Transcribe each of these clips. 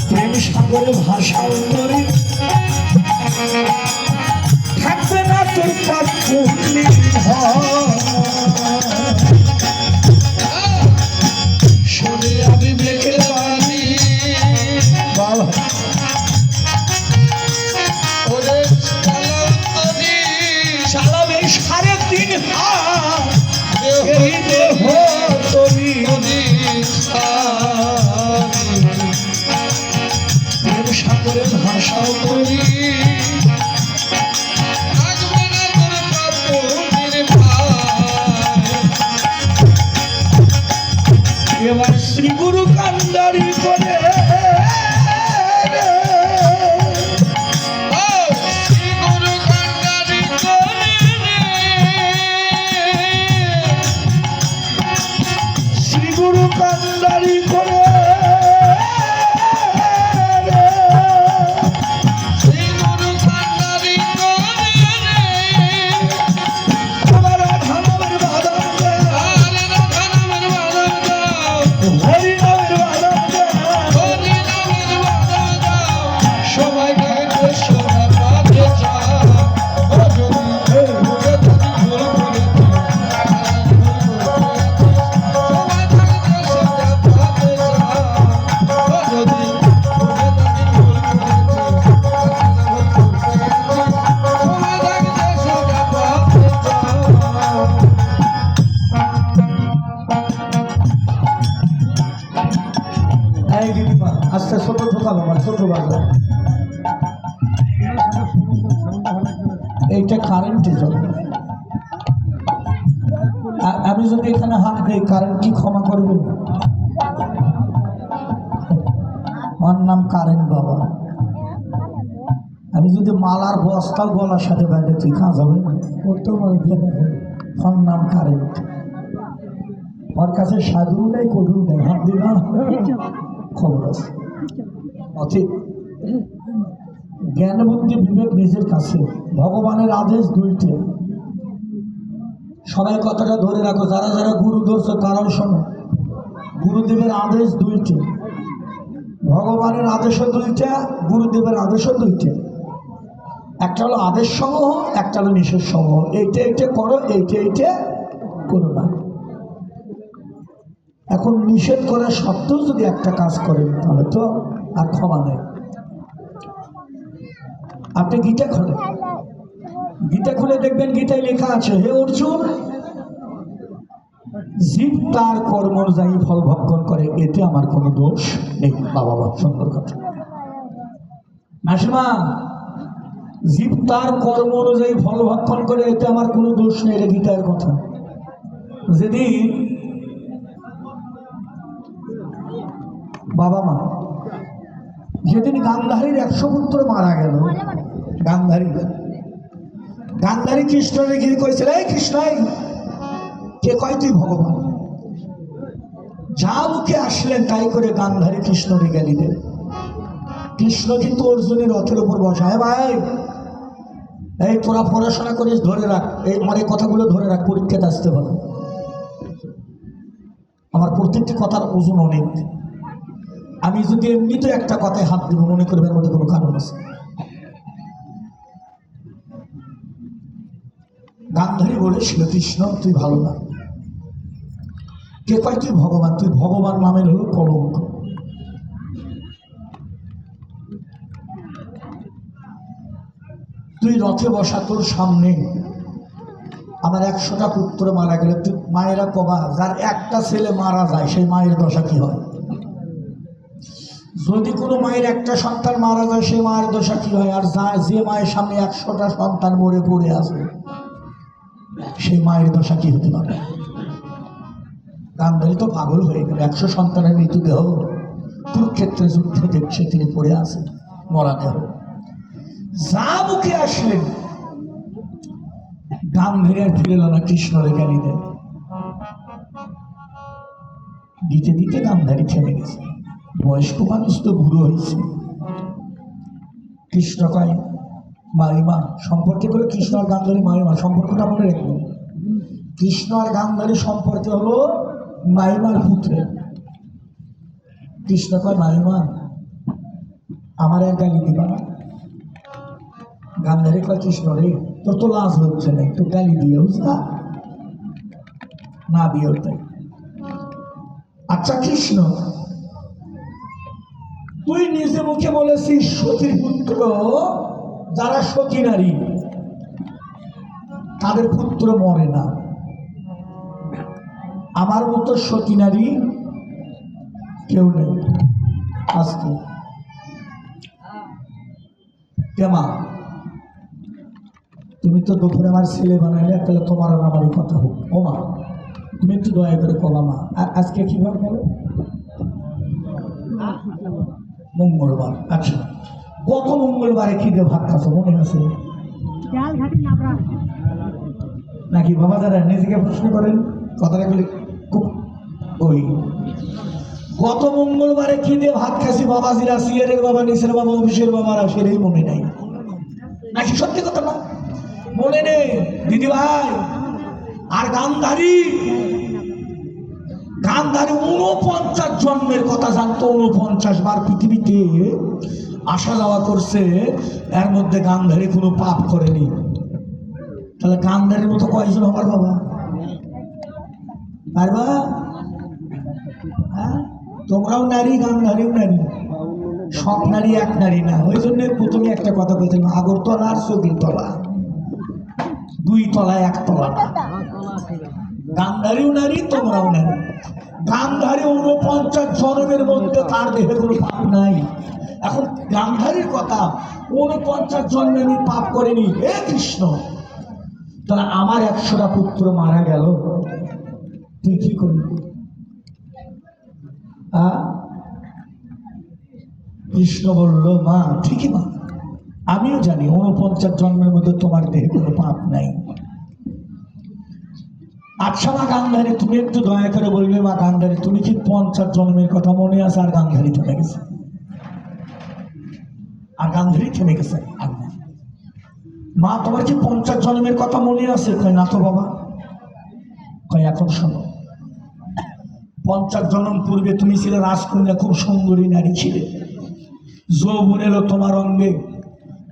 প্রেম সাগরে ভাষা উত্তরে থাকবে না তোর পাপুলি শুনে আমি মেঘে বাণী বাবা ওরে সালামে সাড়ে তিন দেহ তুমি প্রেম সাগরে ভাষাও করি এবার শ্রী গুরু কান্দারি করে শ্রী গুরু কান্দারি করে আস্তে ছোট ঢোকাবো ছোট বাজার এইটা কারেন্টে চলে আমি যদি এখানে হাত দিই কারেন্ট কি ক্ষমা করবে আমার নাম কারেন্ট বাবা আমি যদি মালার বস্তাও গলার সাথে বাইরে তুই খা যাবে করতেও পারবি আমার নাম কারেন্ট আমার কাছে সাধু নেই কদু নেই হাত দিই না খবর আছে অতীত জ্ঞান বুদ্ধি বিবেক নিজের কাছে ভগবানের আদেশ দুইটি সবাই কথাটা ধরে রাখো যারা যারা গুরু ধরছো তারাও শোনো গুরুদেবের আদেশ দুইটি ভগবানের আদেশও দুইটা গুরুদেবের আদেশও দুইটা একটা হলো আদেশ সমূহ একটা হলো নিষেধ সমূহ এইটা এইটা করো এইটা করো না এখন নিষেধ করা সত্ত্বেও যদি একটা কাজ করেন তাহলে তো আর ক্ষমা নেই আপনি গীতা খুলে দেখবেন গীতায় লেখা আছে হে অর্জুন জীব তার কর্ম অনুযায়ী ফল ভক্ষণ করে এতে আমার কোনো দোষ নেই বাবা সুন্দর কথা মাসিমা জীব তার কর্ম অনুযায়ী ফল ভক্ষণ করে এতে আমার কোনো দোষ নেই এটা গীতার কথা যেদিন বাবা মা যেদিন গান্ধারীর 100 পুত্র মারা গেল গান্ধারী কৃষ্ণরে গিয়ে কইছিল এই কৃষ্ণাই কে কয় তুই ভগবান যা মুখে আসলেন তাই করে গান্ধারী কৃষ্ণরে গালি দেন কৃষ্ণ কিন্তু অর্জুনের রথের উপর বসা হ্যাঁ ভাই এই তোরা পড়াশোনা করিস ধরে রাখ এই আমার এই কথাগুলো ধরে রাখ পরীক্ষাতে আসতে পারে আমার প্রত্যেকটি কথার ওজন অনেক আমি যদি এমনিতে একটা কথায় হাত দিব মনে করবেন মধ্যে কোনো কারণ আছে গান্ধারী বলেছিল কৃষ্ণ তুই ভালো না কে কয় তুই ভগবান নামের হলো কলঙ্ক তুই রথে বসা তোর সামনে আমার 100টা পুত্র মারা গেলে তুই মায়েরা কবা যার একটা ছেলে মারা যায় সেই মায়ের দশা কি হয় যদি কোনো মায়ের একটা সন্তান মারা যায় সেই মায়ের দশা কি হয় আর যে মায়ের সামনে 100টা সন্তান মরে পড়ে আছে সেই মায়ের দশা কি হতে পারে গান্ধারী তো পাগল হয়ে গেল 100 সন্তানের মৃতদেহ কুরুক্ষেত্রে যুদ্ধে দেখছে তিনি পড়ে আছেন মরা দেহ যা মুখে আসলেন গান্ধারী আর ফিরে না কৃষ্ণরে গালি দেন দিতে গান্ধারী থেমে গেছে বয়স্ক মানুষ তো বুড়ো হয়েছে কৃষ্ণ কয় মারিমা সম্পর্কে করে কৃষ্ণ আর গান্ধারী মারিমা সম্পর্কটা মনে রাখবেন কৃষ্ণ আর গান্ধারী সম্পর্কে হলো মারিমার পুত্রের কৃষ্ণ কয় মারিমা আমার এক গালি দিবা না? গান্ধারী কয় কৃষ্ণ রে তোর তো লাজ হচ্ছে না, একটু গালি দিয়েও না দিয়েও তাই। আচ্ছা কৃষ্ণ, তুই নিজে মুখে বলেছিস সতীর পুত্র যারা সতী নারী তাদের পুত্র মরে না, আমার মতো সতী নারী কেউ নেই। আজকে কেমা তুমি তো দুপুরে আমার ছেলে বানাইলে, তাহলে তোমার আর আমারই কথা হোক। ও মা, তুমি একটু দয়া করে কবা মা, আজকে কিভাবে বলো? মঙ্গলবার। আচ্ছা, গত মঙ্গলবারে কি দিয়ে ভাত খাচ্ছ মনে আছে নাকি? বাবা দাদা নিজেকে প্রশ্ন করেন, কথাটা বলে খুব ওই গত মঙ্গলবারে কি দিয়ে ভাত খাসি? বাবাজিরা, সিয়ারের বাবা, নিসের বাবা, অফিসের বাবারা, সেটাই মনে নাই নাকি? সত্যি কথা না, মনে নেই দিদি ভাই। আর গান্ধারী 49 জন্মের কথা জানতো, 49 বার পৃথিবীতে আসা যাওয়া করছে, এর মধ্যে গান্ধারী কোনো পাপ করেনি। তাহলে গান্ধারীর মতো কয়জন হবার বাবা পারবা? হ্যাঁ, তোমরাও নারী, গান্ধারীও নারী, সব নারী এক নারী না। ওই জন্য প্রথমে একটা কথা বলছিলাম, আগরতলা আর চকিরতলা, 2 তলা 1 তলা না। গান্ধারীও নারী, তোমরাও নারী। গান্ধারী 49 জন্মের মধ্যে তার দেহে কোনো পাপ নাই। এখন গান্ধারীর কথা, 49 জন্মে আমি পাপ করেনি। হে কৃষ্ণ, তাহলে আমার 100টা পুত্র মারা গেল, তুই কি করবি? কৃষ্ণ বলল, মা ঠিকই মা, আমিও জানি 49 জন্মের মধ্যে তোমার দেহে কোনো পাপ নাই। আচ্ছা মা গান্ধারী, তুমি একটু দয়া করে বলবে, মা গান্ধারী তুমি কি 50 জন্মের কথা মনে আছে? আর গান্ধারী থেমে গেছে, আর গান্ধারী থেমে গেছে। মা তোমার কি 50 জন্মের কথা মনে আছে? কয় না তো বাবা। কয় এখন শোনো, 50 জন্ম পূর্বে তুমি ছিলে রাজকন্যা, খুব সুন্দরী নারী ছিলে, যৌবন এলো তোমার অঙ্গে,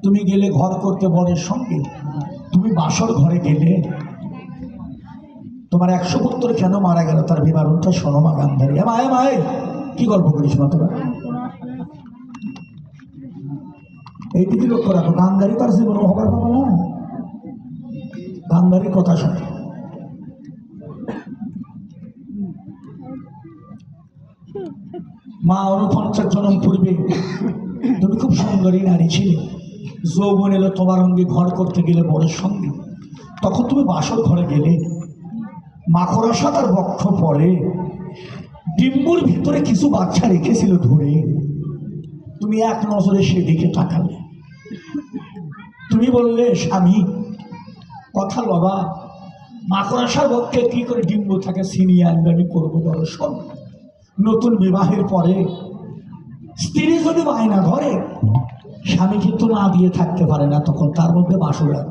তুমি গেলে ঘর করতে বরের সঙ্গে, তুমি বাসর ঘরে গেলে, তোমার 100 পুত্র কেন মারা গেল তার বিবরণটা শোনো মা গান্ধারী। মায়ে মায়ে কি গল্প করিস মা তোরা? এই দিকে লক্ষ্য রাখো, গান্ধারী তার জীবন হবার বাবা না, গান্ধারীর কথা শোনো। মা 49 জন্ম পূর্বে তুমি খুব সুন্দরী নারী ছিলে, যৌবন এলো তোমার অঙ্গে, ঘর করতে গেলে বরের সঙ্গে, তখন তুমি বাসর ঘরে গেলে, মাকড়সা তার বক্ষ পরে ডিম্বুর ভিতরে কিছু বাচ্চা রেখেছিল ধরে, তুমি এক নজরে সেদিকে তাকালে, তুমি বললে স্বামী কথা বাবা, মাকড়সার বক্ষে কি করে ডিম্বু থাকে ছিনিয়ে আনবে, আমি করবো দর্শন। নতুন বিবাহের পরে স্ত্রী যদি বায়না ধরে, স্বামী কিন্তু না দিয়ে থাকতে পারে না, তখন তার মধ্যে বাসরাত।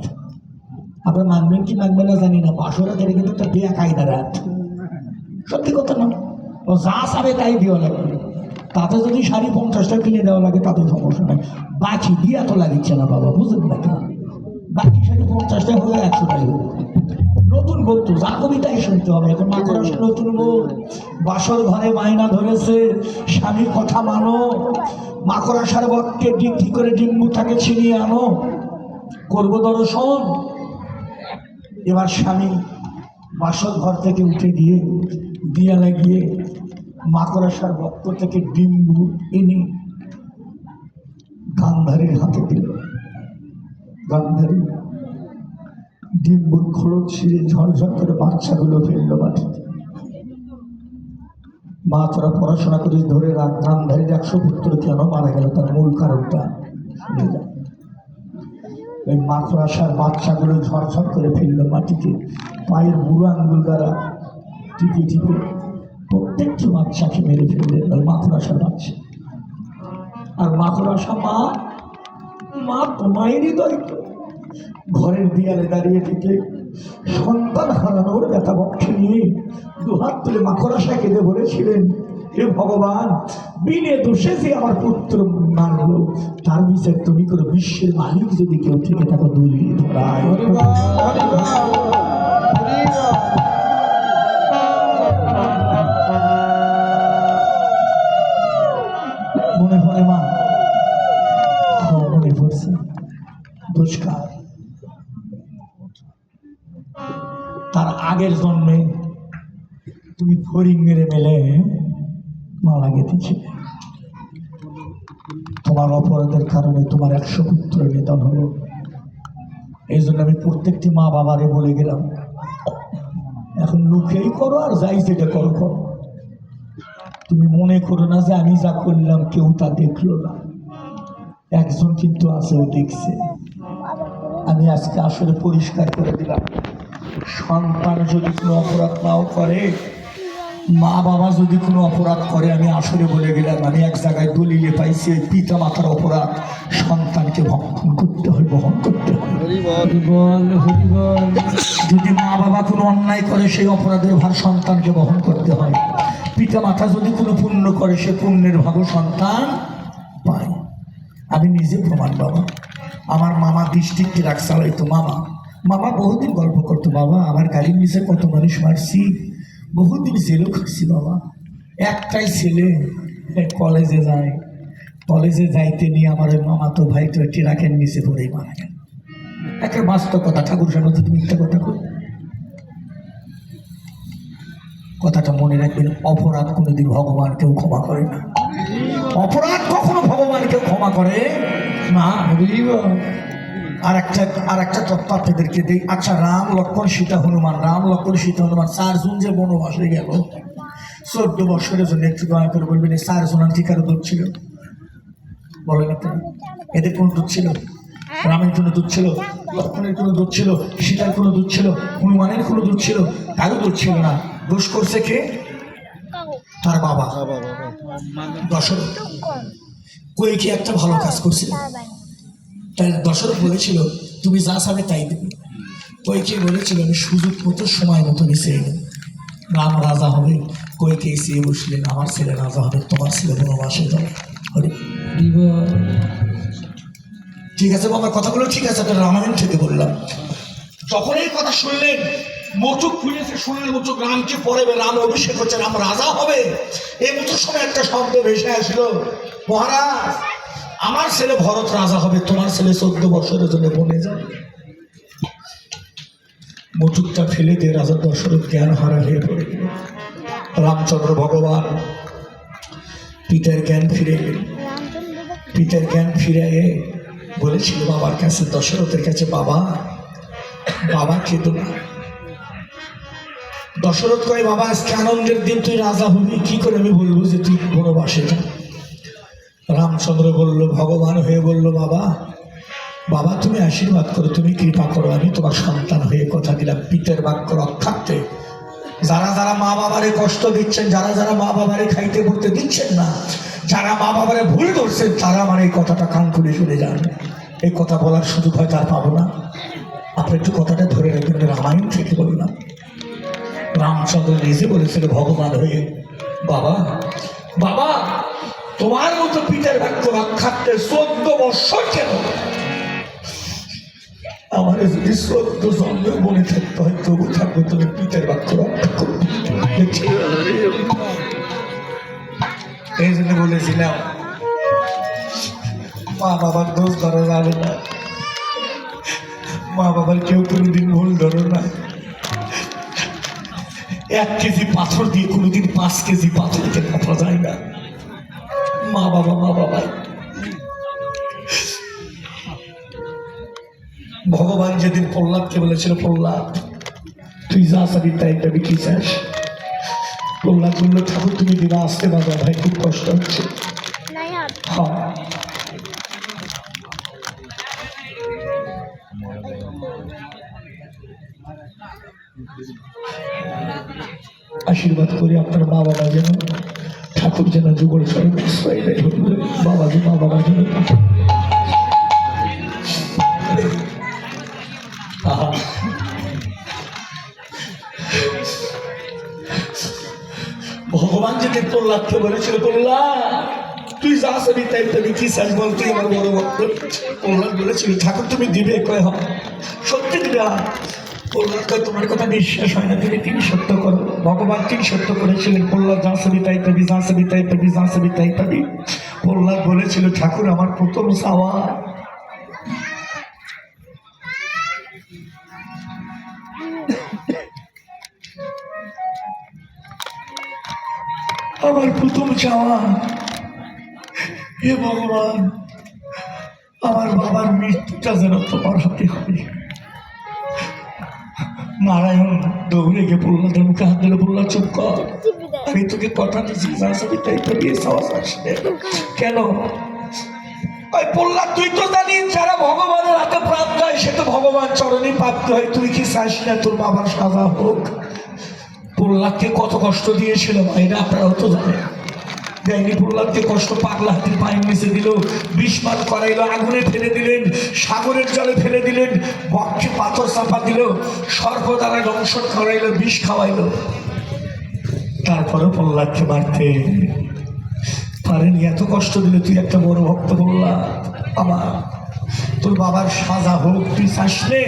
আপনার মানবেন কি মানবেন না জানি না, বাসরাত এটা কিন্তু একটা বিয়া কায়দা রাত, সত্যি কথা না। ও যা চাবে তাই দেওয়া লাগবে, তাতে যদি 50 কিনে দেওয়া লাগে তাতে সমস্যা নাই, বাকি দিয়া তো লাগিচ্ছে না বাবা, বুঝলেন না কেন? বাকি 50 হলে 100 হোক। নতুন বউ তো যা কবিতাই শুনতে হবে। এখন মাকড়সা নতুন বউ, বাসর ঘরে বায়না ধরেছে, স্বামীর কথা মানো, মাকড়সার বক্ষে ডিগ্রি করে ডিম্বু থাকে ছিনিয়ে আনো, করবো দর্শন। এবার স্বামী বাসর ঘর থেকে উঠে গিয়ে দিয়া লাগিয়ে মাকড়সার বক্ষ থেকে ডিম্বু এনে গান্ধারীর হাতে দিল। গান্ধারী ডিম্বুর খোলক ছিঁড়ে ঝরঝর করে বাচ্চাগুলো ফেললো মাটিতে। মা তোরা পড়াশোনা করিস, ধরে রাখ, গান্ধারীর 100 পুত্র কেন মারা গেল তার মূল কারণটা। ওই মাকড়সার বাচ্চাগুলো ঝরঝর করে ফেললো মাটিতে, পায়ের বুড়ো আঙ্গুল দ্বারা টিপে টিপে প্রত্যেকটি বাচ্চাকে মেরে ফেললেন ওই মাকড়সার বাচ্চা। আর মাকড়সা মা, মা তোমারই দায়িত্ব। ঘরের দেয়ালে দাঁড়িয়ে থেকে সন্তান হারানোর ব্যথা বক্ষে নিয়ে 2 হাত তুলে মাকড়সা কেঁদে বলেছিলেন, হে ভগবান, বিনে দোষে যে আমার পুত্র মারলো, তার বিচার তুমি করো। বিশ্বের মালিক যদি কেউ থেকে তাকে দলিয়ে ধরায়। মনে পড়ে মা? মনে পড়ছে। দোষকার তার আগের জন্মে তুমি ফরিং মেরে মেলে মারা গেছিলে। তোমার অপরাধের কারণে তোমার 100 পুত্র নিধন হলো। এই জন্য আমি প্রত্যেকটি মা বাবারে বলে গেলাম, এখন লুকেই করো আর যাই যেটা করো করো। তুমি মনে করো না যে আমি যা করলাম কেউ তা দেখলো না। একজন কিন্তু আছে, ও দেখছে। আমি আজকে আসলে পরিষ্কার করে দিলাম, সন্তান যদি কোনো অপরাধ নাও করে, মা বাবা যদি কোনো অপরাধ করে, আমি আসলে বলে গেলাম, আমি এক জায়গায় দলিলে পাইছি পিতা মাতার অপরাধ সন্তানকে বহন করতে হয়, বহন করতে হয়। যদি মা বাবা কোনো অন্যায় করে, সেই অপরাধের ভার সন্তানকে বহন করতে হয়। পিতা মাতা যদি কোনো পুণ্য করে, সে পুণ্যের ভাগও সন্তান পায়। আমি নিজে প্রমাণ। বাবা আমার মামা ডিস্ট্রিক্টে রাখ চালাইতো। মামা বহুদিন গল্প করতো, বাবা আমার গাড়ির নিচে কত মানুষ মারছি, বহুদিন জেলও খাচ্ছি। বাবা একটাই ছেলে কলেজে যায়, কলেজে যাইতে নিয়ে আমার ওই মামা তো ভাই তো ট্রাকের নিচে পড়েই মারা গেল। একটা বাস্তব কথা, ঠাকুর সামনে তুমি মিথ্যা কথা কই। কথাটা মনে রাখবেন, অপরাধ কোনোদিন ভগবান কেউ ক্ষমা করে না। অপরাধ কখনো ভগবান কেউ ক্ষমা করে না। আর একটা তত্ত্ব আপনাদেরকে দিই। আচ্ছা, রাম লক্ষ্মণ সীতা হনুমান, রাম লক্ষ্মণ সীতা হনুমান 4 জন যে বনবাসে গেল 14 বছরের জন্য, একটু দয়া করে বলবেন এই 4 জন কি কারো দুধ ছিল? বলেন আপনারা, এদের কোনো দুধ ছিল? রামের কোনো দুধ ছিল? লক্ষ্মণের কোনো দুধ ছিল? সীতার কোনো দুধ ছিল? হনুমানের কোনো দুধ ছিল? কারো দুধ ছিল না। দোষ করছে কে? তার বাবা দশরথ। কইকে একটা ভালো কাজ করছিল, তাই দশরথ বলেছিল তুমি যা চাবে তাই দেবে। কইকে বলেছিল আমি সুযোগ মতো সময় মতো নিচে এলাম, রাম রাজা হবে। কইকে এসে বসলেন, আমার ছেলে রাজা হবে, তোমার ছেলে বনবাসে যাবে। ঠিক আছে বাবা, কথাগুলো ঠিক আছে, আপনার রামায়ণ থেকে বললাম। যখন এই কথা শুনলেন, মোচুক খুলেছে, সোনার মোচুক, রামকে পড়াবে, রাম অভিষেক হচ্ছে, রাম রাজা হবে। এই মতো সময় একটা শব্দ ভেসে আসলো, মহারাজ আমার ছেলে ভরত রাজা হবে, তোমার ছেলে 14 বছরের জন্য বনে যাবে। মোচুকটা ফেলে দিয়ে রাজা দশরথ জ্ঞান হারা হয়ে পড়ে গেল। রামচন্দ্র ভগবান পিতার জ্ঞান ফিরে এলেন। পিতার জ্ঞান ফিরে বলেছিল বাবার কাছে, দশরথের কাছে, বাবা বাবা খেত না। দশরথ কয়, বাবা আজকে আনন্দের দিন, তুই রাজা হবি, কি করে আমি বলবো যে তুই বনবাসে যা? রামচন্দ্র বলল, ভগবান হয়ে বলল, বাবা বাবা তুমি আশীর্বাদ করো, তুমি কৃপা করো, আমি তোমার সন্তান হয়ে কথা দিলাম পিতার বাক্য রক্ষার্থে। যারা যারা মা বাবারে কষ্ট দিচ্ছেন, যারা যারা মা বাবারে খাইতে পড়তে দিচ্ছেন না, যারা মা বাবারে ভুল ধরছেন, তারা আমার এই কথাটা কান খুলে শুনে যান। এই কথা বলার সুযোগ হয়তো আর পাবো না। আপনি একটু কথাটা ধরে রাখবেন, রামায়ণ থেকে বললাম। রামচন্দ্র নিজে বলেছিল ভগবান হয়ে, বাবা বাবা তোমার মতো পিতার বাক্য রক্ষার্থে 14 বৎসর কেন, আমার যদি 14 জন্মে মনে থাকতে হয় তবু থাকবে, তুমি পিতার বাক্য রক্ষা করবে। এই জন্য বলেছিলাম মা বাবার দোষ ধরা যাবে না, মা বাবার কেউ কোনোদিন ভুল ধরো না। 1 কেজি পাথর দিয়ে কোনোদিন 5 কেজি পাথরকে কাটা যায় না। মা বাবা মা বাবাই। ভগবান যেদিন প্রহ্লাদকে বলেছিল, প্রহ্লাদ তুই যা চাবি তাই পাবি, কি চাস? প্রহ্লাদ বললো, ঠাকুর তুমি দিবা, আসতে বাবা ভাই খুব কষ্ট হচ্ছে। হ্যাঁ আশীর্বাদ করি আপনার মা বাবা যেন, ঠাকুর যেন যুগল বাবা মা বাবা যেন। ভগবান যেদিন প্রহ্লাদকে বলে তাই পাবি, কি চাস বল, তুই আমার বড় ভক্ত। প্রহ্লাদ বলেছিল ঠাকুর তুমি দিবে, কয় হয় সত্যি দিবে। প্রহ্লাদ কয় তোমার কথা বিশ্বাস হয় না, তুমি তিনি সত্য করো। ভগবান তিনি সত্য করেছিলেন, প্রহ্লাদ যা ছবি তাই পাবি, যা ছবি তাই পাবি, যা ছবি তাই পাবি। প্রহ্লাদ বলেছিল ঠাকুর আমার প্রথম চাওয়া আমার প্রথম চাওয়া, হে ভগবান আমার বাবার মৃত্যুটা যেন তোমার হাতে হয়। নারায়ণ দৌড়ে গিয়ে প্রহ্লাদের মুখে হাত দিলে, প্রহ্লাদ চুপ কর, আমি তোকে কথা দিচ্ছি যা ছবি তাই পাবি, সাহস আসবে কেন? ওই প্রহ্লাদ তুই তো জানিস যারা ভগবানের হাতে প্রাণ দেয় সে তো ভগবান চরণে প্রাপ্ত হয়, তুই কি চাস না তোর বাবার সাজা হোক? প্রহ্লাদকে কত কষ্ট দিয়েছিল এটা আপনারাও তো জানেন। দেয়নি প্রহ্লাদকে কষ্ট, পাগলা হাতির পায়ের নিচে দিল, বিষপান করাইলো, আগুনে ফেলে দিলেন, সাগরের জলে ফেলে দিলেন, বক্ষে পাথর চাপা দিল, সর্প দ্বারা দংশন করাইলো, বিষ খাওয়াইলো। তারপরে প্রহ্লাদকে মারতে পারেনি, এত কষ্ট দিলে। তুই একটা বড় ভক্ত প্রহ্লাদ, আমার তোর বাবার সাজা হোক, তুই চাস নে?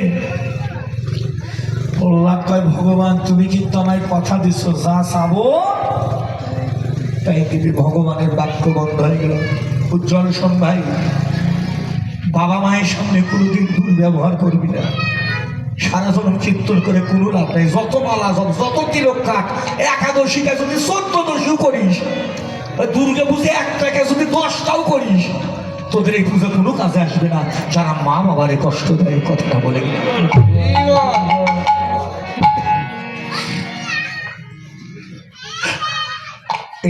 প্রহ্লাদ কয় ভগবান তুমি কিন্তু আমায় কথা দিচ্ছ, যা চাবো তাই দিবি। ভগবানের বাক্য বন্ধ হয়ে গেল। উজ্জ্বল শোন ভাই, বাবা মায়ের সামনে কোনোদিন দুর্ব্যবহার করবি না। সারা জীবন কীর্তন করে কোনো লাভ নেই। যত মালা জপ, যত তিলক কাট, একাদশীটা যদি 14দশীও করিস, দুর্গা পুজো একটাকে যদি 10টাও করিস, তোদের এই পুজো কোনো কাজে আসবে না। যারা মা বাবারে কষ্ট দেয়, কথাটা বলে গেল।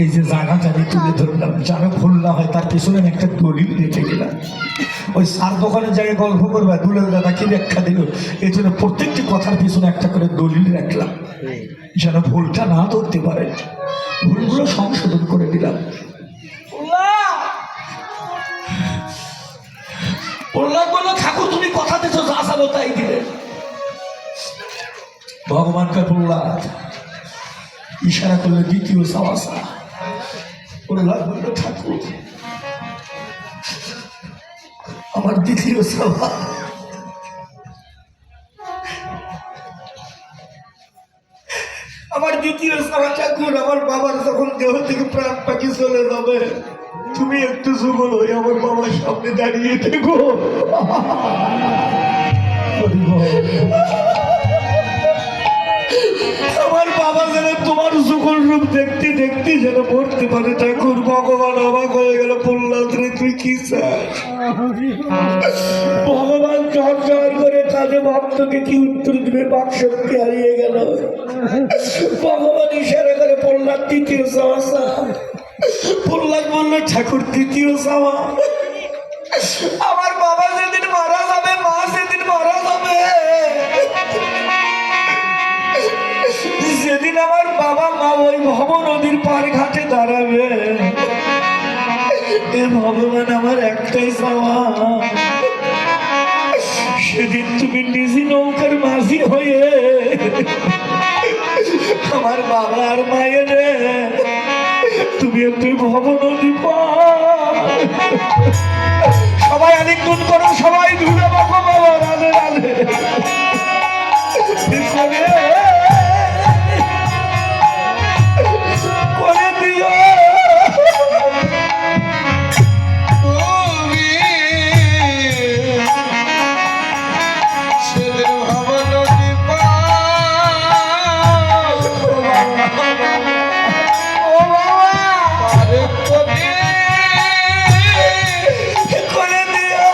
এই যে জায়গাটা আমি তুলে ধরলাম, যেন ভুল না হয় তার পিছনে একটা দলিল রেখে গেলাম। ওই সার দোকানের জায়গায় গল্প করবে, দুলের দাদা কি ব্যাখ্যা দিল, এই জন্য প্রত্যেকটি কথার পিছনে একটা করে দলিল রাখলাম, যেন ভুলটা না ধরতে পারে। ভুলগুলো সংশোধন করে দিলাম। প্রহ্লাদ বলল ঠাকুর তুমি কথা দিচ্ছ, যা চাবো তাই দিলে। ভগবানকে প্রহ্লাদ ইশারা করলে দ্বিতীয় চাওয়া চা। প্রহ্লাদ বলল ঠাকুর আমার দ্বিতীয় চাওয়া, আমার দ্বিতীয় চাওয়া ঠাকুর, আমার বাবার যখন দেহ থেকে প্রাণ পাখি চলে যাবে, তুমি একটু যুগল হয়ে আমার বাবার সামনে দাঁড়িয়ে থেকো। আমার বাবা যেন তোমার যুগল রূপ দেখতে দেখতে যেন মরতে পারে ঠাকুর। ভগবান অবাক হয়ে গেল, প্রহ্লাদ রে তুই কি চাস? ভগবান চর্চার করে কাজে ভক্তকে কি উত্তর দিবে, বাক শক্তি হারিয়ে গেল। ভগবান ইশারা করে প্রহ্লাদ তৃতীয় চাওয়া চা। প্রহ্লাদ বলল ঠাকুর তৃতীয় চাওয়া, আমার বাবা যেদিন মারা যাবে, মা সেদিন মারা যাবে, যেদিন আমার বাবা মা ওই ভব নদীর পার ঘাটে দাঁড়াবে, এ ভগবান আমার একটাই চাওয়া, সেদিন তুমি নিজে নৌকার মাঝি হয়ে আমার বাবা আর মায়ের তুমি একটু ভব নদী পার। সবাই আলিঙ্গন করো, সবাই ধুলে বাবা বাবা রাধে রাধে করে দিও। করে দিও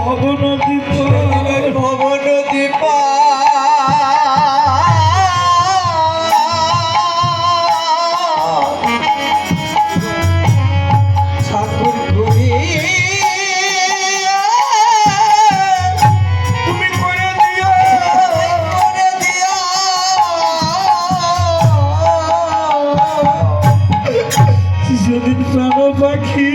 ভবনদী ভবনদী ঠাকুর করি তুমি করে দিও করে দিয়া যেদিন প্রাণ পাখি